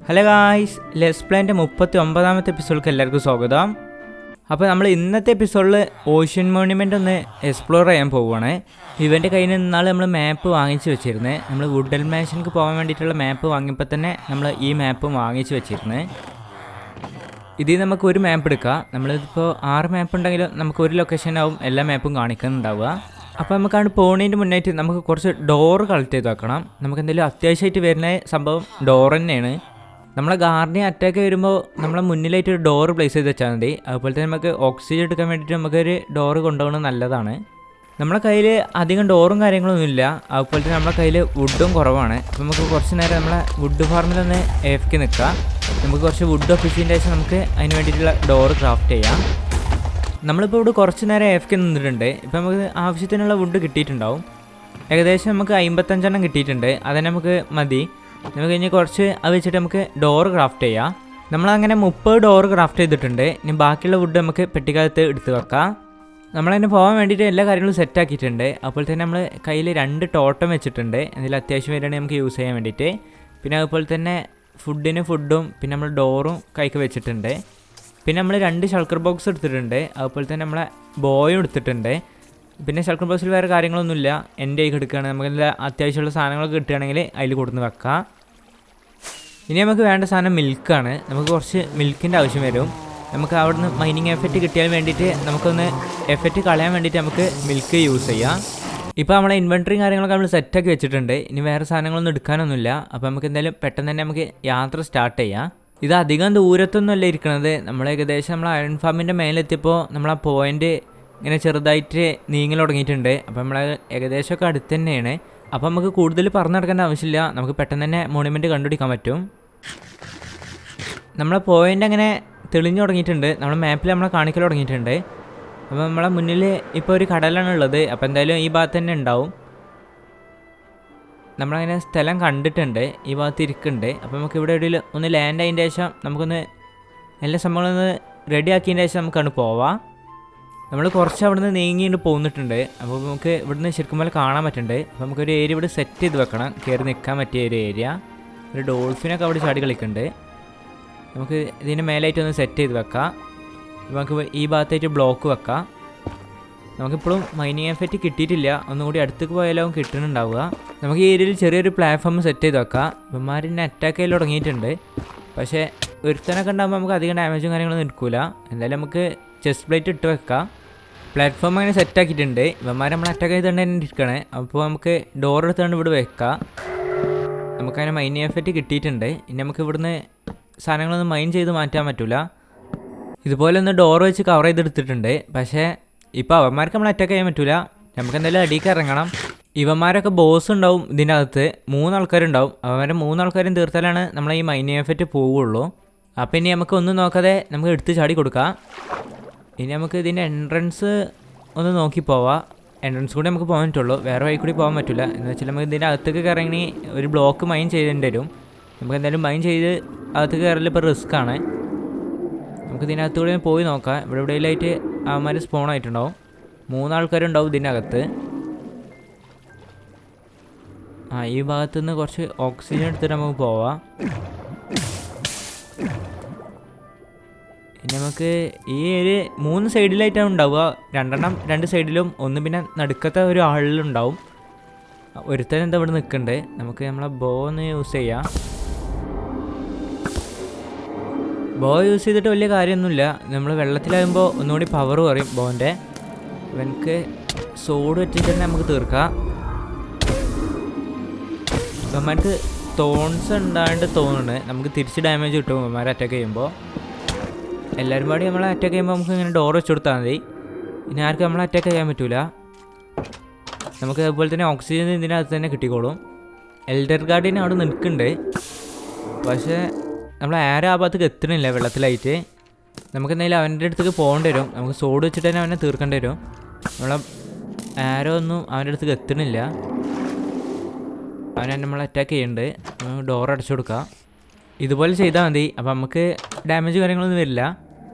Hello guys, let's പ്ലേൻ്റെ 39ാമത്തെ എപ്പിസോഡിലേക്ക് എല്ലാവർക്കും സ്വാഗതം. അപ്പോൾ നമ്മൾ ഇന്നത്തെ എപ്പിസോഡിൽ ഓഷ്യൻ മോണ്യുമെൻ്റ് ഒന്ന് എക്സ്പ്ലോർ ചെയ്യാൻ പോവുകയാണ്. ഇവൻ്റെ കയ്യിൽ നിന്ന് ഇന്നാൾ നമ്മൾ മാപ്പ് വാങ്ങിച്ച് വെച്ചിരുന്നത്. നമ്മൾ വുഡൽ മാൻഷനിലേക്ക് പോകാൻ വേണ്ടിയിട്ടുള്ള മാപ്പ് വാങ്ങിയപ്പോൾ തന്നെ നമ്മൾ ഈ മാപ്പും വാങ്ങിച്ച് വെച്ചിരുന്നത്. ഇതിൽ നമുക്ക് ഒരു മാപ്പ് എടുക്കാം. നമ്മളിതിപ്പോൾ 6 മാപ്പ് ഉണ്ടെങ്കിലും നമുക്ക് ഒരു ലൊക്കേഷനാവും എല്ലാ മാപ്പും കാണിക്കുന്നുണ്ടാവുക. അപ്പോൾ നമുക്കാണ് പോകുന്നതിൻ്റെ മുന്നായിട്ട് നമുക്ക് കുറച്ച് ഡോറ് കളക്ട് ചെയ്ത് വെക്കണം. നമുക്ക് എന്തെങ്കിലും അത്യാവശ്യമായിട്ട് വരുന്ന സംഭവം ഡോർ തന്നെയാണ്. നമ്മളെ ഗാർഡിനെ അറ്റാക്ക് വരുമ്പോൾ നമ്മളെ മുന്നിലായിട്ട് ഒരു ഡോറ് പ്ലേസ് ചെയ്ത് വെച്ചാൽ മതി. അതുപോലെ തന്നെ നമുക്ക് ഓക്സിജൻ എടുക്കാൻ വേണ്ടിയിട്ട് നമുക്കൊരു ഡോറ് കൊണ്ടുപോകുന്നത് നല്ലതാണ്. നമ്മളെ കയ്യിൽ അധികം ഡോറും കാര്യങ്ങളൊന്നും ഇല്ല. അതുപോലെ തന്നെ നമ്മളെ കയ്യിൽ വുഡും കുറവാണ്. അപ്പോൾ നമുക്ക് കുറച്ച് നേരം നമ്മളെ വുഡ് ഫാർമിലൊന്ന് AFK നിൽക്കാം. നമുക്ക് കുറച്ച് വുഡ് ഒപ്പിച്ചതിൻ്റെ ശേഷം നമുക്ക് അതിന് വേണ്ടിയിട്ടുള്ള ഡോറ് ക്രാഫ്റ്റ് ചെയ്യാം. നമ്മളിപ്പോൾ ഇവിടെ കുറച്ച് നേരം AFK നിന്നിട്ടുണ്ട്. ഇപ്പോൾ നമുക്ക് ആവശ്യത്തിനുള്ള വുഡ് കിട്ടിയിട്ടുണ്ടാവും. ഏകദേശം നമുക്ക് 55 കിട്ടിയിട്ടുണ്ട്. അതിന് നമുക്ക് മതി. നമുക്ക് ഇനി കുറച്ച് അത് വെച്ചിട്ട് നമുക്ക് ഡോറ് ക്രാഫ്റ്റ് ചെയ്യാം. നമ്മളങ്ങനെ 30 ഡോറ് ക്രാഫ്റ്റ് ചെയ്തിട്ടുണ്ട്. ഇനി ബാക്കിയുള്ള വുഡ് നമുക്ക് പെട്ടിക്കകത്ത് എടുത്ത് വെക്കാം. നമ്മളതിന് പോകാൻ വേണ്ടിയിട്ട് എല്ലാ കാര്യങ്ങളും സെറ്റാക്കിയിട്ടുണ്ട്. അപ്പോൾ തന്നെ നമ്മൾ കയ്യിൽ 2 ടോട്ടം വെച്ചിട്ടുണ്ട്. അതിൽ അത്യാവശ്യം വരികയാണെങ്കിൽ നമുക്ക് യൂസ് ചെയ്യാൻ വേണ്ടിയിട്ട്. പിന്നെ അതുപോലെ തന്നെ ഫുഡും പിന്നെ നമ്മൾ ഡോറും കൈക്ക് വെച്ചിട്ടുണ്ട്. പിന്നെ നമ്മൾ 2 ഷൾക്കർ ബോക്സ് എടുത്തിട്ടുണ്ട്. അതുപോലെ തന്നെ നമ്മളെ ബോയും എടുത്തിട്ടുണ്ട്. പിന്നെ ഷൾക്കർ ബോക്സിൽ വേറെ കാര്യങ്ങളൊന്നുമില്ല. എൻ്റെ കൈക്ക് എടുക്കുകയാണ്. നമുക്ക് അത്യാവശ്യമുള്ള സാധനങ്ങളൊക്കെ കിട്ടുകയാണെങ്കിൽ അതിൽ കൊടുന്ന് വെക്കാം. ഇനി നമുക്ക് വേണ്ട സാധനം മിൽക്കാണ്. നമുക്ക് കുറച്ച് മിൽക്കിൻ്റെ ആവശ്യം വരും. നമുക്ക് അവിടുന്ന് മൈനിങ് എഫക്റ്റ് കിട്ടിയാൽ വേണ്ടിയിട്ട് നമുക്കൊന്ന് എഫക്റ്റ് കളയാൻ വേണ്ടിയിട്ട് നമുക്ക് മിൽക്ക് യൂസ് ചെയ്യാം. ഇപ്പോൾ നമ്മളെ ഇൻവെൻട്രിയും കാര്യങ്ങളൊക്കെ നമ്മൾ സെറ്റാക്കി വെച്ചിട്ടുണ്ട്. ഇനി വേറെ സാധനങ്ങളൊന്നും എടുക്കാനൊന്നുമില്ല. അപ്പോൾ നമുക്ക് എന്തായാലും പെട്ടെന്ന് തന്നെ നമുക്ക് യാത്ര സ്റ്റാർട്ട് ചെയ്യാം. ഇത് അധികം ദൂരത്തൊന്നുമല്ല ഇരിക്കണത്. നമ്മൾ ഏകദേശം നമ്മൾ അയൺ ഫാമിൻ്റെ മേലെത്തിയപ്പോൾ നമ്മളാ പോയിൻ്റ് ഇങ്ങനെ ചെറുതായിട്ട് നീങ്ങൽ തുടങ്ങിയിട്ടുണ്ട്. അപ്പോൾ നമ്മൾ ഏകദേശമൊക്കെ അടുത്ത് തന്നെയാണ്. അപ്പോൾ നമുക്ക് കൂടുതൽ പറഞ്ഞു നടക്കേണ്ട ആവശ്യമില്ല. നമുക്ക് പെട്ടെന്ന് തന്നെ മോണ്യുമെൻറ്റ് കണ്ടുപിടിക്കാൻ പറ്റും. നമ്മളെ പോയിൻ്റ് അങ്ങനെ തെളിഞ്ഞു തുടങ്ങിയിട്ടുണ്ട്. നമ്മളെ മാപ്പിൽ നമ്മളെ കാണിക്കൽ തുടങ്ങിയിട്ടുണ്ട്. അപ്പോൾ നമ്മളെ മുന്നിൽ ഇപ്പോൾ ഒരു കടലാണ് ഉള്ളത്. അപ്പോൾ എന്തായാലും ഈ ഭാഗത്ത് തന്നെ ഉണ്ടാവും. നമ്മളങ്ങനെ സ്ഥലം കണ്ടിട്ടുണ്ട്. ഈ ഭാഗത്ത് ഇരിക്കുന്നുണ്ട്. അപ്പോൾ നമുക്ക് ഇവിടെ എവിടെയും ഒന്ന് ലാൻഡ് ആയതിൻ്റെ ശേഷം നമുക്കൊന്ന് എല്ലാ സംഭവങ്ങളൊന്ന് റെഡി ആക്കിയതിൻ്റെ ശേഷം നമുക്കാണ് പോവാം. നമ്മൾ കുറച്ച് അവിടെ നിന്ന് നീങ്ങിയിട്ട് പോന്നിട്ടുണ്ട്. അപ്പോൾ നമുക്ക് ഇവിടുന്ന് ശരിക്കും പോലെ കാണാൻ പറ്റുന്നുണ്ട്. അപ്പോൾ നമുക്കൊരു ഏരിയ ഇവിടെ സെറ്റ് ചെയ്ത് വെക്കണം. കയറി നിൽക്കാൻ പറ്റിയ ഒരു ഏരിയ. ഒരു ഡോൾഫിനൊക്കെ അവിടെ ചാടി കളിക്കുന്നുണ്ട്. നമുക്ക് ഇതിന് മേലായിട്ടൊന്ന് സെറ്റ് ചെയ്ത് വെക്കാം. നമുക്ക് ഈ ഭാഗത്തായിട്ട് ബ്ലോക്ക് വെക്കാം. നമുക്കിപ്പോഴും മൈനിങ് എഫക്റ്റ് കിട്ടിയിട്ടില്ല. ഒന്നുകൂടി അടുത്തേക്ക് പോയാലും കിട്ടുന്നുണ്ടാവുക. നമുക്ക് ഈ ഏരിയയിൽ ചെറിയൊരു പ്ലാറ്റ്ഫോം സെറ്റ് ചെയ്ത് വെക്കാം. ഇവന്മാരിനെ അറ്റാക്ക് ചെയ്യൽ തുടങ്ങിയിട്ടുണ്ട്. പക്ഷേ ഒരുത്തനൊക്കെ ഉണ്ടാകുമ്പോൾ നമുക്ക് അധികം ഡാമേജും കാര്യങ്ങളൊന്നും എടുക്കില്ല. എന്തായാലും നമുക്ക് ചെസ്റ്റ് പ്ലേറ്റ് ഇട്ട് വെക്കാം. പ്ലാറ്റ്ഫോം അങ്ങനെ സെറ്റാക്കിയിട്ടുണ്ട്. ഇവന്മാർ നമ്മൾ അറ്റാക്ക് ചെയ്തുകൊണ്ട് തന്നെ ഇരിക്കണേ. അപ്പോൾ നമുക്ക് ഡോർ എടുത്തുകൊണ്ട് ഇവിടെ വെക്കാം. നമുക്കതിനെ മൈനിങ് എഫക്റ്റ് കിട്ടിയിട്ടുണ്ട്. ഇനി നമുക്ക് ഇവിടുന്ന് സാധനങ്ങളൊന്നും മൈൻ ചെയ്ത് മാറ്റാൻ പറ്റില്ല. ഇതുപോലെ ഒന്ന് ഡോർ വെച്ച് കവർ ചെയ്തെടുത്തിട്ടുണ്ട്. പക്ഷേ ഇപ്പോൾ അവന്മാർക്ക് നമ്മൾ അറ്റാക്ക് ചെയ്യാൻ പറ്റില്ല. നമുക്ക് എന്തായാലും അടിക്ക് ഇറങ്ങണം. ഇവന്മാരൊക്കെ ബോസ് ഉണ്ടാവും ഇതിൻ്റെ അകത്ത്. 3 ആൾക്കാരുണ്ടാവും. അവന്മാരെ 3 ആൾക്കാരും തീർത്താലാണ് നമ്മൾ ഈ മൈനിങ് എഫക്റ്റ് പോവുള്ളൂ. അപ്പോൾ ഇനി നമുക്ക് ഒന്നും നോക്കാതെ നമുക്ക് എടുത്ത് ചാടി കൊടുക്കാം. ഇനി നമുക്ക് ഇതിൻ്റെ എൻട്രൻസ് ഒന്ന് നോക്കി പോവാം. എൻട്രൻസ് കൂടി നമുക്ക് പോകാൻ പറ്റുള്ളൂ. വേറെ വഴി കൂടി പോകാൻ പറ്റില്ല. എന്ന് വെച്ചാൽ നമുക്ക് ഇതിൻ്റെ അകത്തേക്ക് ഇറങ്ങി ഒരു ബ്ലോക്ക് മൈൻ ചെയ്തേണ്ടി വരും. നമുക്ക് എന്തായാലും മൈൻ ചെയ്ത് അകത്തേക്ക് കയറൽ ഇപ്പോൾ റിസ്ക് ആണ്. നമുക്ക് ഇതിനകത്ത് കൂടി പോയി നോക്കാം. ഇവിടെ എവിടെയെങ്കിലായിട്ട് അവന്മാർ സ്പോൺ ആയിട്ടുണ്ടാവും. 3 ആൾക്കാരുണ്ടാവും ഇതിൻ്റെ അകത്ത്. ഈ ഭാഗത്തു നിന്ന് കുറച്ച് ഓക്സിജൻ എടുത്തിട്ട് നമുക്ക് പോവാം. ഇനി നമുക്ക് ഈ ഒരു 3 സൈഡിലായിട്ടാണ് ഉണ്ടാവുക. 2 സൈഡിലും ഒന്ന് പിന്നെ നടുക്കത്തെ ഒരു ആളിലുണ്ടാവും. ഒരുത്തൻ എന്താ ഇവിടെ നിൽക്കുന്നുണ്ട്. നമുക്ക് നമ്മളെ ബോ ഒന്ന് യൂസ് ചെയ്യാം. ബോ യൂസ് ചെയ്തിട്ട് വലിയ കാര്യമൊന്നുമില്ല. നമ്മൾ വെള്ളത്തിലാകുമ്പോൾ ഒന്നുകൂടി പവർ കുറയും ബോൻ്റെ. എനിക്ക് സോഡ് വെച്ചിട്ട് തന്നെ നമുക്ക് തീർക്കാം. ഇവന്മാർക്ക് തോൺസ് ഉണ്ടായിട്ട് തോന്നുന്നുണ്ട്. നമുക്ക് തിരിച്ച് ഡാമേജ് കിട്ടും ഇവന്മാരെ അറ്റാക്ക് ചെയ്യുമ്പോൾ. എല്ലാവരും പാടി നമ്മളെ അറ്റാക്ക് ചെയ്യുമ്പോൾ നമുക്ക് ഇങ്ങനെ ഡോർ വെച്ച് കൊടുത്താൽ മതി. ഇനി ആർക്കും നമ്മളെ അറ്റാക്ക് ചെയ്യാൻ പറ്റില്ല. നമുക്ക് അതുപോലെ തന്നെ ഓക്സിജൻ ഇതിനകത്ത് തന്നെ കിട്ടിക്കോളും. എൽഡർ ഗാർഡിയൻ അവിടെ നിൽക്കുന്നുണ്ട്. പക്ഷേ നമ്മൾ ആരും ആ ഭാഗത്തേക്ക് എത്തണില്ല വെള്ളത്തിലായിട്ട്. നമുക്ക് എന്തായാലും അവൻ്റെ അടുത്തേക്ക് പോകേണ്ടി വരും. നമുക്ക് സോഡ് വെച്ചിട്ട് തന്നെ അവനെ തീർക്കേണ്ടി വരും. നമ്മളെ ആരോ ഒന്നും അവൻ്റെ അടുത്തേക്ക് എത്തണില്ല. അവനെ നമ്മൾ അറ്റാക്ക് ചെയ്യുന്നുണ്ട്. ഡോർ അടച്ചു കൊടുക്കുക. ഇതുപോലെ ചെയ്താൽ മതി. അപ്പോൾ നമുക്ക് ഡാമേജ് കാര്യങ്ങളൊന്നും വരില്ല.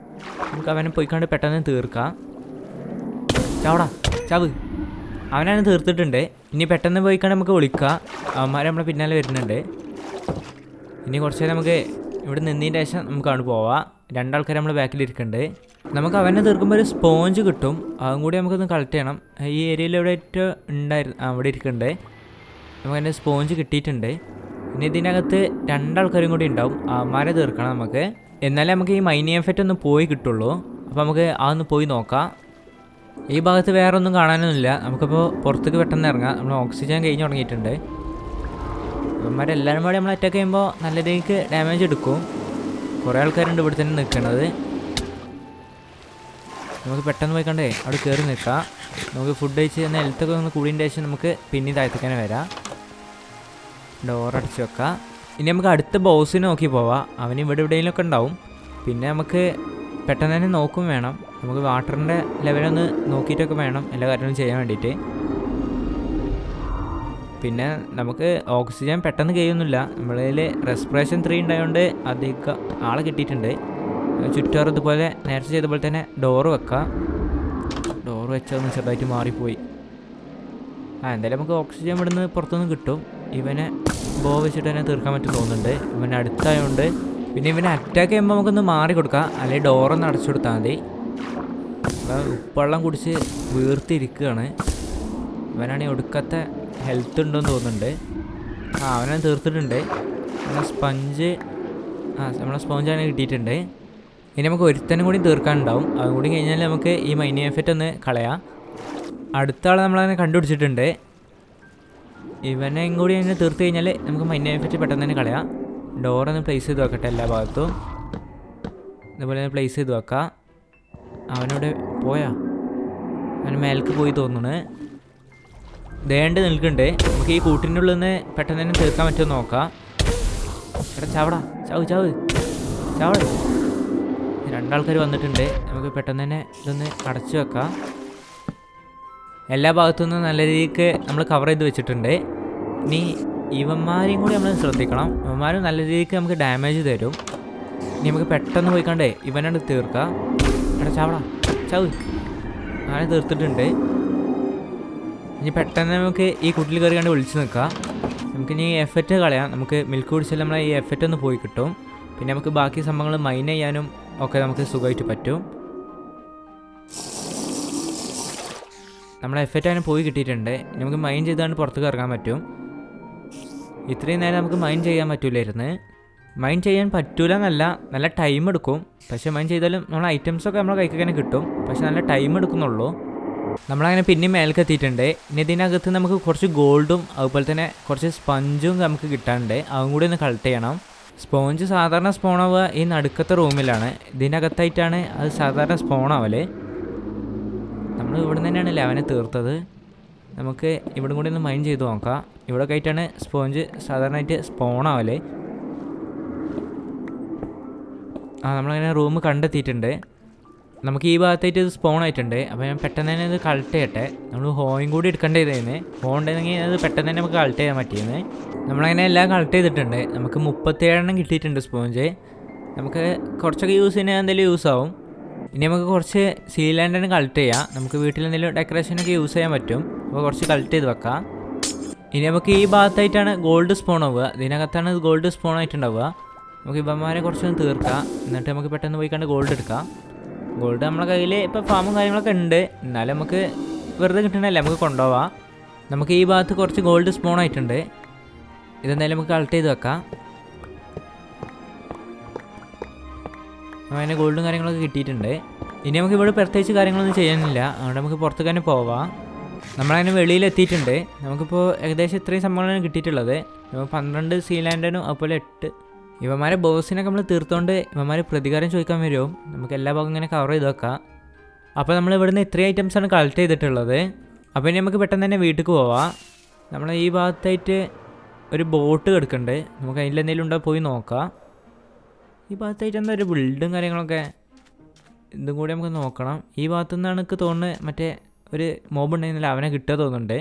നമുക്ക് അവനെ പോയിക്കൊണ്ട് പെട്ടെന്ന് തീർക്കാം. ചാവടാ ചാവ്. അവനവനെ തീർത്തിട്ടുണ്ട്. ഇനി പെട്ടെന്ന് പോയിക്കൊണ്ട് നമുക്ക് വിളിക്കാം. അവന്മാർ നമ്മളെ പിന്നാലെ വരുന്നുണ്ട്. ഇനി കുറച്ച് നേരം നമുക്ക് ഇവിടെ നിന്നതിന് ശേഷം നമുക്ക് അവിടെ പോവാം. 2 ആൾക്കാർ നമ്മൾ ബാക്കിലിരിക്കുന്നുണ്ട്. നമുക്ക് അവനെ തീർക്കുമ്പോൾ ഒരു സ്പോഞ്ച് കിട്ടും. അതും കൂടി നമുക്കൊന്ന് കളക്ട് ചെയ്യണം. ഈ ഏരിയയിൽ ഇവിടെ ഏറ്റവും ഉണ്ടായിരുന്നു അവിടെ ഇരിക്കുന്നുണ്ട്. നമുക്ക് അതിൻ്റെ സ്പോഞ്ച് കിട്ടിയിട്ടുണ്ട്. ഇനി ഇതിനകത്ത് 2 ആൾക്കാരും കൂടി ഉണ്ടാവും. അവന്മാരെ തീർക്കണം നമുക്ക്. എന്നാലേ നമുക്ക് ഈ മൈനി എഫക്റ്റ് ഒന്ന് പോയി കിട്ടുള്ളൂ. അപ്പോൾ നമുക്ക് അതൊന്ന് പോയി നോക്കാം. ഈ ഭാഗത്ത് വേറെ ഒന്നും കാണാനൊന്നുമില്ല. നമുക്കിപ്പോൾ പുറത്തേക്ക് പെട്ടെന്ന് ഇറങ്ങാം. നമ്മൾ ഓക്സിജൻ കഴിഞ്ഞ് തുടങ്ങിയിട്ടുണ്ട്. ഇവന്മാരെല്ലാവരും കൂടി നമ്മൾ അറ്റാക്ക് ചെയ്യുമ്പോൾ നല്ല രീതിക്ക് ഡാമേജ് എടുക്കും. കുറേ ആൾക്കാരുണ്ട് ഇവിടെ തന്നെ നിൽക്കുന്നത്. നമുക്ക് പെട്ടെന്ന് പോയി കണ്ടേ അവിടെ കയറി നിൽക്കാം. നമുക്ക് ഫുഡ് കഴിച്ച് എന്നാൽ ഹെൽത്തൊക്കെ ഒന്ന് കൂടിയതിൻ്റെ ശേഷം നമുക്ക് പിന്നെ താഴ്ത്തിക്കാൻ വരാം. ഡോറടച്ച് വെക്കാം. ഇനി നമുക്ക് അടുത്ത ബോസിനെ നോക്കി പോവാം. അവന് ഇവിടെ എവിടെയെങ്കിലുമൊക്കെ ഉണ്ടാവും. പിന്നെ നമുക്ക് പെട്ടെന്ന് തന്നെ നോക്കും വേണം. നമുക്ക് വാട്ടറിൻ്റെ ലെവലൊന്ന് നോക്കിയിട്ടൊക്കെ വേണം എല്ലാ കാര്യങ്ങളും ചെയ്യാൻ വേണ്ടിയിട്ട്. പിന്നെ നമുക്ക് ഓക്സിജൻ പെട്ടെന്ന് കഴിയൊന്നുമില്ല. നമ്മളിൽ റെസ്പിറേഷൻ 3 ഉണ്ടായതുകൊണ്ട് അധികം ആളെ കിട്ടിയിട്ടുണ്ട്. ചുറ്റാറ് ഇതുപോലെ നേരത്തെ ചെയ്ത പോലെ തന്നെ ഡോറ് വെക്കാം. ഡോറ് വെച്ചതൊന്ന് ചെറുതായിട്ട് മാറിപ്പോയി. എന്തായാലും നമുക്ക് ഓക്സിജൻ ഇവിടുന്ന് പുറത്തുനിന്ന് കിട്ടും. ഇവനെ ബോ വെച്ചിട്ട് തന്നെ തീർക്കാൻ പറ്റും തോന്നുന്നുണ്ട്. ഇവനെ അടുത്തായതുകൊണ്ട്. പിന്നെ ഇവനെ അറ്റാക്ക് ചെയ്യുമ്പോൾ നമുക്കൊന്ന് മാറി കൊടുക്കാം. അല്ലെങ്കിൽ ഡോറൊന്ന് അടച്ചു കൊടുത്താൽ മതി. ഉപ്പുവെള്ളം കുടിച്ച് വീർത്തിരിക്കുകയാണ്. ഇവനാണെങ്കിൽ ഒടുക്കത്തെ ഹെൽത്ത് ഉണ്ടെന്ന് തോന്നുന്നുണ്ട്. അവനെ തീർത്തിട്ടുണ്ട്. നമ്മളെ സ്പഞ്ചാണ് കിട്ടിയിട്ടുണ്ട്. ഇനി നമുക്ക് ഒരുത്തനും കൂടി തീർക്കാനുണ്ടാവും. അതും കൂടി കഴിഞ്ഞാൽ നമുക്ക് ഈ മൈനി എഫക്റ്റ് ഒന്ന് കളയാം. അടുത്ത ആളെ നമ്മളതിനെ കണ്ടുപിടിച്ചിട്ടുണ്ട്. ഇവനെയും കൂടി അതിനെ തീർത്ത് കഴിഞ്ഞാൽ നമുക്ക് മൈനി എഫക്റ്റ് പെട്ടെന്ന് തന്നെ കളയാം. ഡോറൊന്ന് പ്ലേസ് ചെയ്ത് വെക്കട്ടെ എല്ലാ ഭാഗത്തും. ഇതുപോലെ തന്നെ പ്ലേസ് ചെയ്ത് വെക്കാം. അവനോട് പോയാ അവന് മേലേക്ക് പോയി തോന്നുന്നു. ദേണ്ട് നിൽക്കുന്നുണ്ട്. നമുക്ക് ഈ കൂട്ടിൻ്റെ ഉള്ളിൽ നിന്ന് പെട്ടെന്ന് തന്നെ തീർക്കാൻ പറ്റുമെന്ന് നോക്കാം. എടാ ചാവടാ, ചാവ് 2 ആൾക്കാർ വന്നിട്ടുണ്ട്. നമുക്ക് പെട്ടെന്ന് തന്നെ ഇതൊന്ന് അടച്ചു വെക്കാം. എല്ലാ ഭാഗത്തു നിന്നും നല്ല രീതിക്ക് നമ്മൾ കവർ ചെയ്ത് വെച്ചിട്ടുണ്ട്. ഇനി ഇവന്മാരെയും കൂടി നമ്മൾ ശ്രദ്ധിക്കണം. ഇവന്മാരും നല്ല രീതിക്ക് നമുക്ക് ഡാമേജ് തരും. ഇനി നമുക്ക് പെട്ടെന്ന് പോയി കണ്ടേ ഇവനോട് തീർക്കാം. എടാ ചാവ് അങ്ങനെ തീർത്തിട്ടുണ്ട്. ഇനി പെട്ടെന്ന് നമുക്ക് ഈ കുട്ടിൽ കയറി കണ്ട് വിളിച്ച് നിൽക്കാം. നമുക്കിനി എഫക്റ്റ് കളയാം. നമുക്ക് മിൽക്ക് കുടിച്ചാൽ നമ്മളെ ഈ എഫക്റ്റ് ഒന്ന് പോയി കിട്ടും. പിന്നെ നമുക്ക് ബാക്കി സംഭവങ്ങൾ മൈൻ ചെയ്യാനും ഒക്കെ നമുക്ക് സുഖമായിട്ട് പറ്റും. നമ്മളെ എഫക്റ്റ് അതിന് പോയി കിട്ടിയിട്ടുണ്ട്. നമുക്ക് മൈൻ ചെയ്താണ് പുറത്തേക്ക് ഇറങ്ങാൻ പറ്റും. ഇത്രയും നേരം നമുക്ക് മൈൻ ചെയ്യാൻ പറ്റൂലായിരുന്നു. മൈൻ ചെയ്യാൻ പറ്റൂല എന്നല്ല, നല്ല ടൈം എടുക്കും. പക്ഷേ മൈൻ ചെയ്താലും നമ്മൾ ഐറ്റംസൊക്കെ നമ്മളെ കൈക്ക് കിട്ടും. പക്ഷെ നല്ല ടൈം എടുക്കുന്നുള്ളൂ. നമ്മളങ്ങനെ പിന്നെയും മേലേക്ക് എത്തിയിട്ടുണ്ട്. ഇനി ഇതിനകത്ത് നമുക്ക് കുറച്ച് ഗോൾഡും അതുപോലെ തന്നെ കുറച്ച് സ്പഞ്ചും നമുക്ക് കിട്ടാനുണ്ട്. അതും കൂടി ഒന്ന് കളക്ട് ചെയ്യണം. സ്പോഞ്ച് സാധാരണ സ്പോണാവുക ഈ നടുക്കത്തെ റൂമിലാണ്. ഇതിനകത്തായിട്ടാണ് അത് സാധാരണ സ്പോണാവല്. നമ്മൾ ഇവിടെ തന്നെയാണല്ലേ അവനെ തീർത്തത്. നമുക്ക് ഇവിടെ കൂടി ഒന്ന് മൈൻഡ് ചെയ്ത് നോക്കാം. ഇവിടെ ആയിട്ടാണ് സ്പോഞ്ച് സാധാരണയായിട്ട് സ്പോണാവല്. നമ്മളങ്ങനെ റൂം കണ്ടെത്തിയിട്ടുണ്ട്. നമുക്ക് ഈ ഭാഗത്തായിട്ട് ഇത് സ്പോൺ ആയിട്ടുണ്ട്. അപ്പോൾ ഞാൻ പെട്ടെന്ന് തന്നെ ഇത് കളക്ട് ചെയ്യട്ടെ. നമ്മൾ ഹോയും കൂടി എടുക്കേണ്ടതായിരുന്നു. ഹോ ഉണ്ടെങ്കിൽ അത് പെട്ടെന്ന് തന്നെ നമുക്ക് കളക്ട് ചെയ്യാൻ പറ്റിയെന്ന്. നമ്മളങ്ങനെ എല്ലാം കളക്ട് ചെയ്തിട്ടുണ്ട്. നമുക്ക് 37 കിട്ടിയിട്ടുണ്ട് സ്പോഞ്ച്. നമുക്ക് കുറച്ചൊക്കെ യൂസ് ചെയ്യാൻ എന്തെങ്കിലും യൂസ് ആവും. ഇനി നമുക്ക് കുറച്ച് സീലാൻഡിന് കളക്ട് ചെയ്യാം. നമുക്ക് വീട്ടിൽ എന്തെങ്കിലും ഡെക്കറേഷനൊക്കെ യൂസ് ചെയ്യാൻ പറ്റും. അപ്പോൾ കുറച്ച് കളക്ട് ചെയ്ത് വെക്കാം. ഇനി നമുക്ക് ഈ ഭാഗത്തായിട്ടാണ് ഗോൾഡ് സ്പോൺ ആവുക. ഇതിനകത്താണ് ഗോൾഡ് സ്പോൺ ആയിട്ടുണ്ടാവുക. നമുക്ക് ഇവന്മാരെ കുറച്ചൊന്ന് തീർക്കാം. എന്നിട്ട് നമുക്ക് പെട്ടെന്ന് പോയി കണ്ട് ഗോൾഡ് എടുക്കാം. ഗോൾഡ് നമ്മളെ കയ്യിൽ ഇപ്പോൾ ഫാമും കാര്യങ്ങളൊക്കെ ഉണ്ട്. എന്നാലും നമുക്ക് വെറുതെ കിട്ടണല്ലേ, നമുക്ക് കൊണ്ടുപോവാം. നമുക്ക് ഈ ഭാഗത്ത് കുറച്ച് ഗോൾഡ് സ്പോൺ ആയിട്ടുണ്ട്. ഇതെന്തായാലും നമുക്ക് കളക്ട് ചെയ്ത് വെക്കാം. അതിന് ഗോൾഡും കാര്യങ്ങളൊക്കെ കിട്ടിയിട്ടുണ്ട്. ഇനി നമുക്ക് ഇവിടെ പ്രത്യേകിച്ച് കാര്യങ്ങളൊന്നും ചെയ്യാനില്ല. അതുകൊണ്ട് നമുക്ക് പുറത്തേക്ക് തന്നെ പോവാം. നമ്മളതിന് വെളിയിലെത്തിയിട്ടുണ്ട്. നമുക്കിപ്പോൾ ഏകദേശം ഇത്രയും സംഭവങ്ങളാണ് കിട്ടിയിട്ടുള്ളത്. 12 സീലാൻഡനും അതുപോലെ 8. ഇവന്മാരെ ബോസിനൊക്കെ നമ്മൾ തീർത്തുകൊണ്ട് ഇവന്മാർ പ്രതികാരം ചോദിക്കാൻ വരുമോ. നമുക്ക് എല്ലാ ഭാഗവും ഇങ്ങനെ കവർ ചെയ്ത് വെക്കാം. അപ്പോൾ നമ്മൾ ഇവിടുന്ന് ഇത്രയും ഐറ്റംസാണ് കളക്ട് ചെയ്തിട്ടുള്ളത്. അപ്പോൾ ഇനി നമുക്ക് പെട്ടെന്ന് തന്നെ വീട്ടിലേക്ക് പോവാം. നമ്മൾ ഈ ഭാഗത്തായിട്ട് ഒരു ബോട്ട് കിടക്കുന്നുണ്ട്. നമുക്ക് അതിലെന്തെങ്കിലും ഉണ്ടോ പോയി നോക്കാം. ഈ ഭാഗത്തായിട്ട് എന്താ ഒരു ബിൽഡും കാര്യങ്ങളൊക്കെ ഇതും കൂടി നമുക്ക് നോക്കണം. ഈ ഭാഗത്തു നിന്നാണ് എനിക്ക് തോന്നുന്നത് മറ്റേ ഒരു മോബ് ഉണ്ടെങ്കിൽ അവനെ കിട്ടുക തോന്നുന്നുണ്ട്.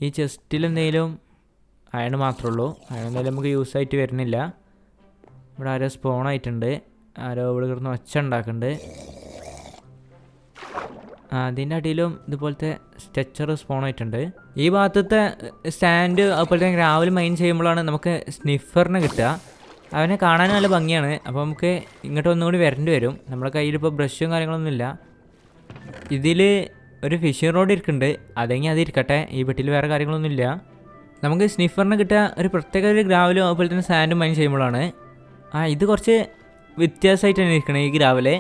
ഈ ചെസ്റ്റിൽ എന്തെങ്കിലും അയൺ മാത്രമേ ഉള്ളൂ. അയൺ എന്തായാലും നമുക്ക് യൂസ് ആയിട്ട് വരുന്നില്ല. ഇവിടെ ആരോ സ്പോൺ ആയിട്ടുണ്ട്. ആരോ ഇവിടെ കിടന്ന് ഒച്ച ഉണ്ടാക്കുന്നുണ്ട്. അതിൻ്റെ അടിയിലും ഇതുപോലത്തെ സ്ട്രെച്ചർ സ്പോൺ ആയിട്ടുണ്ട്. ഈ ഭാഗത്തെ സ്റ്റാൻഡ് അതുപോലെ തന്നെ രാവിലെ മൈൻ ചെയ്യുമ്പോഴാണ് നമുക്ക് സ്നിഫറിനെ കിട്ടുക. അവനെ കാണാൻ നല്ല ഭംഗിയാണ്. അപ്പോൾ നമുക്ക് ഇങ്ങോട്ട് ഒന്നുകൂടി വരേണ്ടി വരും. നമ്മുടെ കയ്യിലിപ്പോൾ ബ്രഷും കാര്യങ്ങളൊന്നുമില്ല. ഇതിൽ ഒരു ഫിഷിംഗ് റോഡ് ഇരിക്കുന്നുണ്ട്, അതെങ്കിൽ അതിരിക്കട്ടെ. ഈ വീട്ടിൽ വേറെ കാര്യങ്ങളൊന്നുമില്ല. നമുക്ക് സ്നിഫറിനെ കിട്ടുക ഒരു പ്രത്യേക ഒരു ഗ്രാവലും അതുപോലെ തന്നെ സാൻഡും മൈൻ ചെയ്യുമ്പോഴാണ്. ഇത് കുറച്ച് വ്യത്യാസമായിട്ടാണ് ഇരിക്കുന്നത്. ഈ ഗ്രാവല്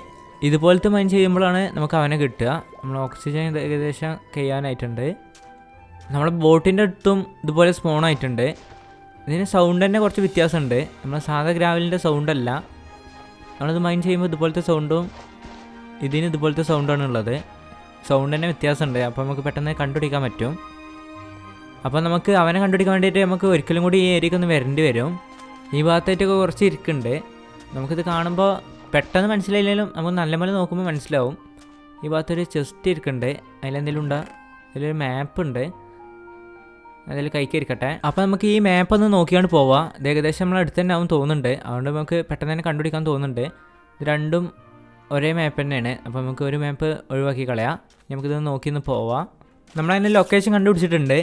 ഇതുപോലത്തെ മൈൻ ചെയ്യുമ്പോഴാണ് നമുക്ക് അവനെ കിട്ടുക. നമ്മൾ ഓക്സിജൻ ഏകദേശം കഴിയാനായിട്ടുണ്ട്. നമ്മുടെ ബോട്ടിൻ്റെ അടുത്തും ഇതുപോലെ സ്പോൺ ആയിട്ടുണ്ട്. ഇതിന് സൗണ്ട് തന്നെ കുറച്ച് വ്യത്യാസമുണ്ട്. നമ്മൾ സാധാ ഗ്രാവലിൻ്റെ സൗണ്ടല്ല. നമ്മളിത് മൈൻ ചെയ്യുമ്പോൾ ഇതുപോലത്തെ സൗണ്ടും ഇതിന് ഇതുപോലത്തെ സൗണ്ടാണ് ഉള്ളത്. സൗണ്ട് തന്നെ വ്യത്യാസമുണ്ട്. അപ്പോൾ നമുക്ക് പെട്ടെന്ന് കണ്ടുപിടിക്കാൻ പറ്റും. അപ്പോൾ നമുക്ക് അവനെ കണ്ടുപിടിക്കാൻ വേണ്ടിയിട്ട് നമുക്ക് ഒരിക്കലും കൂടി ഈ ഏരിയയ്ക്ക് ഒന്ന് വരേണ്ടി വരും. ഈ ഭാഗത്തായിട്ടൊക്കെ കുറച്ച് ഇരിക്കുന്നുണ്ട്. നമുക്കിത് കാണുമ്പോൾ പെട്ടെന്ന് മനസ്സിലായില്ലെങ്കിലും നമുക്ക് നല്ല പോലെ നോക്കുമ്പോൾ മനസ്സിലാവും. ഈ ഭാഗത്തൊരു ചെസ്റ്റ് ഇരിക്കുന്നുണ്ട്, അതിലെന്തെങ്കിലും ഉണ്ടോ? അതിലൊരു മാപ്പ് ഉണ്ട്, അതിൽ കൈക്കരിക്കട്ടെ. അപ്പോൾ നമുക്ക് ഈ മാപ്പ് ഒന്ന് നോക്കിയാണ് പോവാം. ഇത് ഏകദേശം നമ്മൾ അടുത്ത് തന്നെ ആവും തോന്നുന്നുണ്ട്. അതുകൊണ്ട് നമുക്ക് പെട്ടെന്ന് തന്നെ കണ്ടുപിടിക്കാൻ തോന്നുന്നുണ്ട്. ഇത് രണ്ടും ഒരേ മാപ്പ് തന്നെയാണ്. അപ്പോൾ നമുക്ക് ഒരു മാപ്പ് ഒഴിവാക്കി കളയാം. നമുക്കിത് നോക്കിയൊന്ന് പോവാം. നമ്മളതിൻ്റെ ലൊക്കേഷൻ കണ്ടുപിടിച്ചിട്ടുണ്ട്.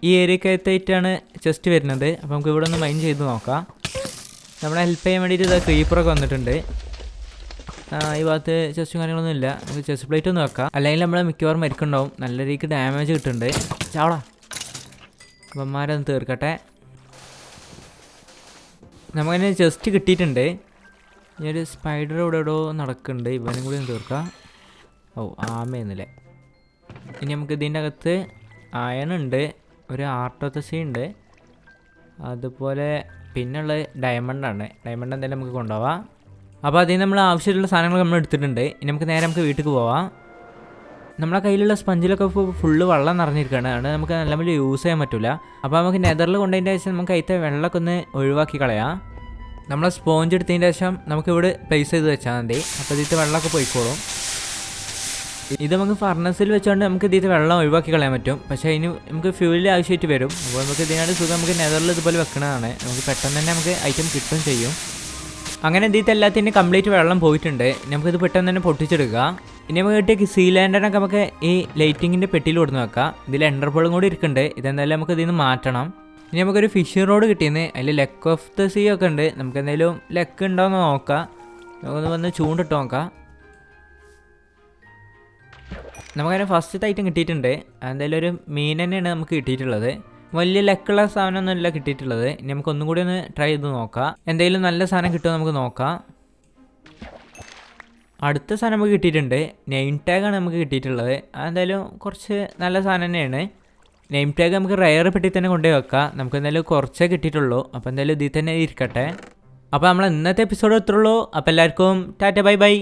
ഈ ഏരിയക്കകത്തായിട്ടാണ് ചെസ്റ്റ് വരുന്നത്. അപ്പോൾ നമുക്ക് ഇവിടെ ഒന്ന് മൈൻ ചെയ്ത് നോക്കാം. നമ്മളെ ഹെൽപ്പ് ചെയ്യാൻ വേണ്ടിയിട്ട് ഇത് ക്രീപ്പറൊക്കെ വന്നിട്ടുണ്ട്. ഈ ഭാഗത്ത് ചെസ്റ്റും കാര്യങ്ങളൊന്നും ഇല്ല. നമുക്ക് ചെസ്റ്റ് പ്ലേറ്റ് ഒന്ന് വെക്കാം, അല്ലെങ്കിൽ നമ്മൾ മിക്കവാറും മരിക്കുന്നുണ്ടാവും. നല്ല രീതിക്ക് ഡാമേജ് കിട്ടുന്നുണ്ട്. ചാവടാ, അപ്പന്മാരൊന്ന് തീർക്കട്ടെ. നമുക്കതിന് ചെസ്റ്റ് കിട്ടിയിട്ടുണ്ട്. ഈ ഒരു സ്പൈഡർ ഇവിടെ എവിടെയോ നടക്കുന്നുണ്ട്, ഇവനും കൂടി ഒന്ന് തീർക്കാം. ആമയെന്നില്ലേ. ഇനി നമുക്ക് ഇതിൻ്റെ അകത്ത് അയണുണ്ട്, ഒരു ആർട്ടോത്തസി ഉണ്ട്, അതുപോലെ പിന്നുള്ളത് ഡയമണ്ടാണ്. ഡയമണ്ട് എന്തായാലും നമുക്ക് കൊണ്ടുപോവാം. അപ്പോൾ അതിൽ നമ്മൾ ആവശ്യമുള്ള സാധനങ്ങൾ നമ്മൾ എടുത്തിട്ടുണ്ട്. ഇനി നമുക്ക് വീട്ടിലേക്ക് പോവാം. നമ്മളെ കയ്യിലുള്ള സ്പഞ്ചിലൊക്കെ ഇപ്പോൾ ഫുള്ള് വെള്ളം നിറഞ്ഞിരിക്കുകയാണ്. അതുകൊണ്ട് നമുക്ക് നല്ല പോലെ യൂസ് ചെയ്യാൻ പറ്റില്ല. അപ്പോൾ നമുക്ക് നെതറിൽ കൊണ്ടതിൻ്റെ ശേഷം നമുക്ക് അതിൻ്റെ വെള്ളമൊക്കെ ഒന്ന് ഒഴിവാക്കി കളയാം. നമ്മളെ സ്പോഞ്ച് എടുത്തതിൻ്റെ ശേഷം നമുക്കിവിടെ പ്ലേസ് ചെയ്ത് വെച്ചാൽ മതി. അപ്പോൾ ഇതിൻ്റെ വെള്ളമൊക്കെ പോയിക്കോളും. ഇത് നമുക്ക് ഫർണസിൽ വെച്ചുകൊണ്ട് നമുക്ക് ഇതിൻ്റെ വെള്ളം ഒഴിവാക്കി കളയാൻ പറ്റും. പക്ഷേ അതിന് നമുക്ക് ഫ്യൂലിൽ ആവശ്യമായിട്ട് വരും. അപ്പോൾ നമുക്ക് ഇതിനായിട്ട് സുഖം നമുക്ക് നെതറിൽ ഇതുപോലെ വെക്കണതാണ്. നമുക്ക് പെട്ടെന്ന് തന്നെ നമുക്ക് ഐറ്റം കിട്ടും ചെയ്യും. അങ്ങനെ ഇതിൽ എല്ലാത്തിനും കംപ്ലീറ്റ് വെള്ളം പോയിട്ടുണ്ട്. നമുക്കിത് പെട്ടെന്ന് തന്നെ പൊട്ടിച്ചെടുക്കുക. ഇനി നമുക്ക് കിട്ടിയ സീലാൻഡനൊക്കെ നമുക്ക് ഈ ലൈറ്റിങ്ങിൻ്റെ പെട്ടിയിൽ കൊടുന്ന് വെക്കാം. ഇതിൽ എൻഡർപോളും കൂടി ഇരിക്കുന്നുണ്ട്. ഇതെന്തായാലും നമുക്ക് ഇതിൽ നിന്ന് മാറ്റണം. ഇനി നമുക്കൊരു ഫിഷിംഗ് റോഡ് കിട്ടിയെന്ന്. അതിൽ ലെക്ക് ഓഫ് ദ സീ ഒക്കെ ഉണ്ട്. നമുക്ക് എന്തെങ്കിലും ലെക്ക് ഉണ്ടോയെന്ന് നോക്കാം. നമുക്കൊന്ന് വന്ന് ചൂണ്ടിട്ട് നോക്കാം. നമുക്കതിന് ഫസ്റ്റത്തെ ഐറ്റം കിട്ടിയിട്ടുണ്ട്. എന്തായാലും ഒരു മീൻ തന്നെയാണ് നമുക്ക് കിട്ടിയിട്ടുള്ളത്. വലിയ ലെക്കുള്ള സാധനമൊന്നുമല്ല കിട്ടിയിട്ടുള്ളത്. ഇനി നമുക്കൊന്നും കൂടി ഒന്ന് ട്രൈ ചെയ്ത് നോക്കാം. എന്തെങ്കിലും നല്ല സാധനം കിട്ടുമോ നമുക്ക് നോക്കാം. അടുത്ത സാധനം നമുക്ക് കിട്ടിയിട്ടുണ്ട്. നെയിം ടാഗാണ് നമുക്ക് കിട്ടിയിട്ടുള്ളത്. അതെന്തായാലും കുറച്ച് നല്ല സാധനം തന്നെയാണ്. നെയിം ടാഗ് നമുക്ക് റയർ പെട്ടി തന്നെ കൊണ്ടുപോയി വെക്കാം. നമുക്ക് എന്തായാലും കുറച്ചേ കിട്ടിയിട്ടുള്ളൂ. അപ്പോൾ എന്തായാലും ഇതിൽ തന്നെ ഇരിക്കട്ടെ. അപ്പോൾ നമ്മൾ ഇന്നത്തെ എപ്പിസോഡ് എത്തുള്ളൂ. അപ്പോൾ എല്ലാവർക്കും ടാറ്റ ബൈ ബൈ.